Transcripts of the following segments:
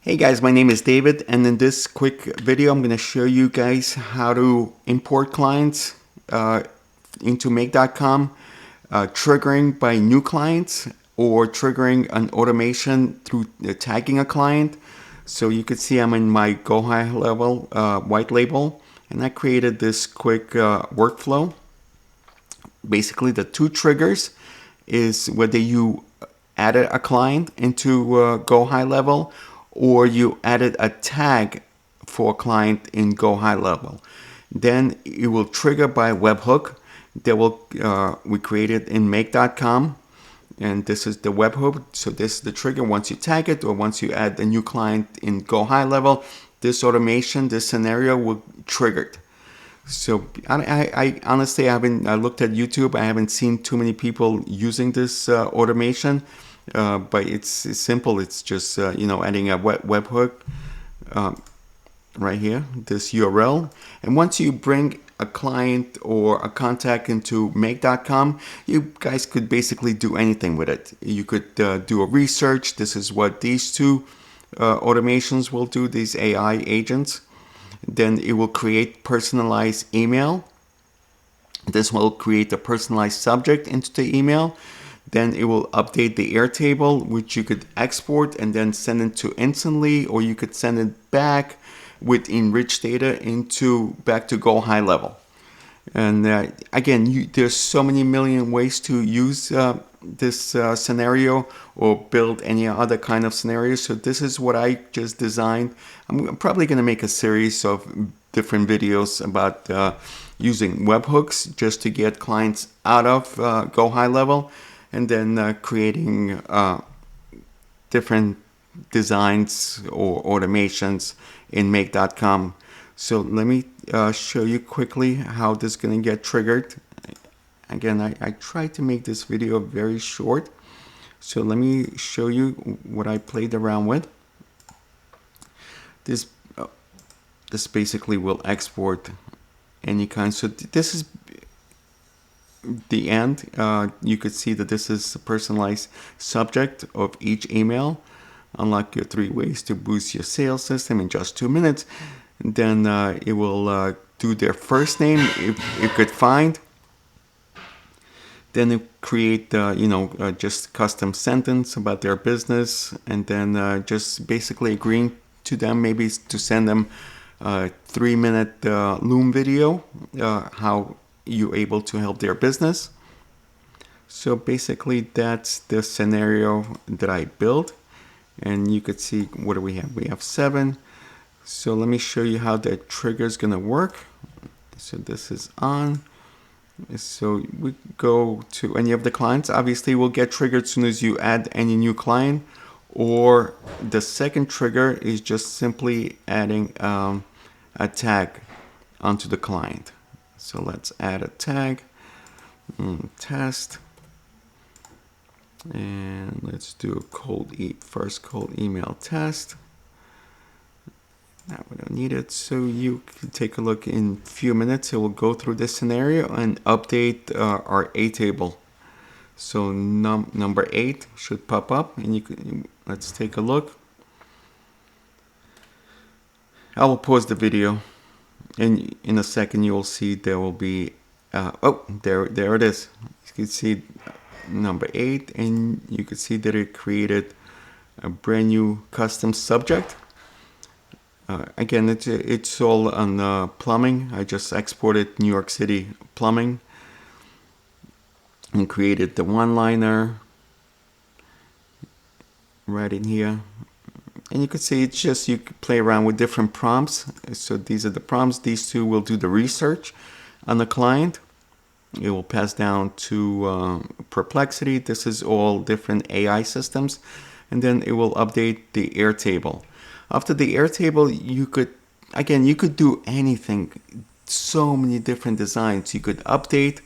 Hey guys, my name is David, and in this quick video I'm going to show you guys how to import clients into make.com, triggering by new clients or triggering an automation through tagging a client. So you can see I'm in my Gohighlevel white label, and I created this quick workflow. Basically the two triggers is whether you added a client into Gohighlevel or you added a tag for a client in Gohighlevel. Then it will trigger by webhook that will we created in make.com, and this is the webhook. So this is the trigger. Once you tag it or once you add a new client in Gohighlevel, this automation, this scenario will trigger it. So I honestly haven't looked at YouTube. I haven't seen too many people using this automation, but it's simple. It's just adding a webhook right here, this URL, and once you bring a client or a contact into make.com, you guys could basically do anything with it. You could do a research. This is what these two automations will do, these AI agents. Then it will create personalized email. This will create a personalized subject into the email. Then it will update the Airtable, which you could export and then send it to instantly, or you could send it back with enriched data back to Gohighlevel. And again, there's so many million ways to use this scenario or build any other kind of scenario. So this is what I just designed. I'm probably going to make a series of different videos about using webhooks just to get clients out of Gohighlevel, and then creating different designs or automations in make.com. So let me show you quickly how this is going to get triggered. Again, I tried to make this video very short. So let me show you what I played around with. This basically will export any kind. So this is the end. You could see that this is the personalized subject of each email. Unlock your 3 ways to boost your sales system in just 2 minutes. And then it will do their first name if it could find. Then it create just custom sentence about their business, and then just basically agreeing to them, maybe to send them a 3-minute Loom video, how you're able to help their business. So basically that's the scenario that I built, and you could see what do we have. We have 7. So let me show you how the trigger is going to work. So this is on. So we go to any of the clients. Obviously, will get triggered as soon as you add any new client. Or the second trigger is just simply adding a tag onto the client. So let's add a tag, test, and let's do a first cold email test. Now we don't need it, so you can take a look in a few minutes. It will go through this scenario and update our Airtable. So number 8 should pop up, and let's take a look. I will pause the video, and in a second you will see there will be there it is. You can see number 8, and you can see that it created a brand new custom subject. Again, it's all on plumbing. I just exported New York City plumbing and created the one-liner right in here. And you can see it's just, you can play around with different prompts. So these are the prompts. These two will do the research on the client. It will pass down to Perplexity. This is all different AI systems. And then it will update the Airtable. After the Airtable, you could do anything. So many different designs. You could update,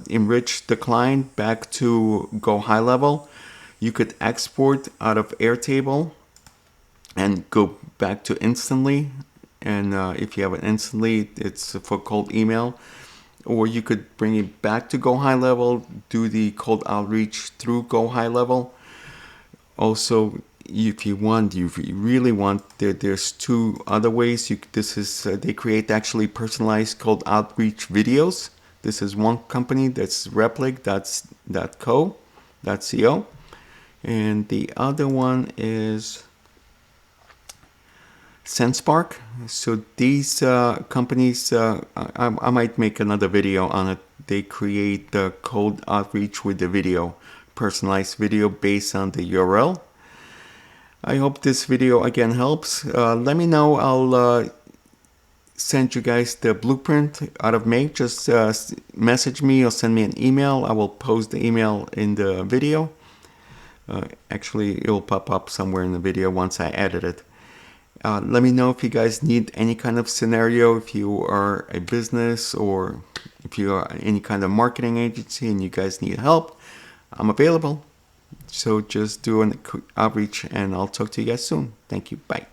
enrich the client back to Gohighlevel. You could export out of Airtable and go back to instantly. And if you have an instantly, it's for cold email. Or you could bring it back to Gohighlevel, do the cold outreach through Gohighlevel. Also, if you really want, there's two other ways. They create actually personalized cold outreach videos. This is one company, that's Replik.co, and the other one is SendSpark. So these companies, I might make another video on it. They create the cold outreach with the video, personalized video based on the URL. I hope this video again helps. Let me know. I'll send you guys the blueprint out of Make. Just message me or send me an email. I will post the email in the video. Actually, it will pop up somewhere in the video once I edit it. Let me know if you guys need any kind of scenario, if you are a business or if you are any kind of marketing agency and you guys need help. I'm available. So just do an outreach and I'll talk to you guys soon. Thank you. Bye.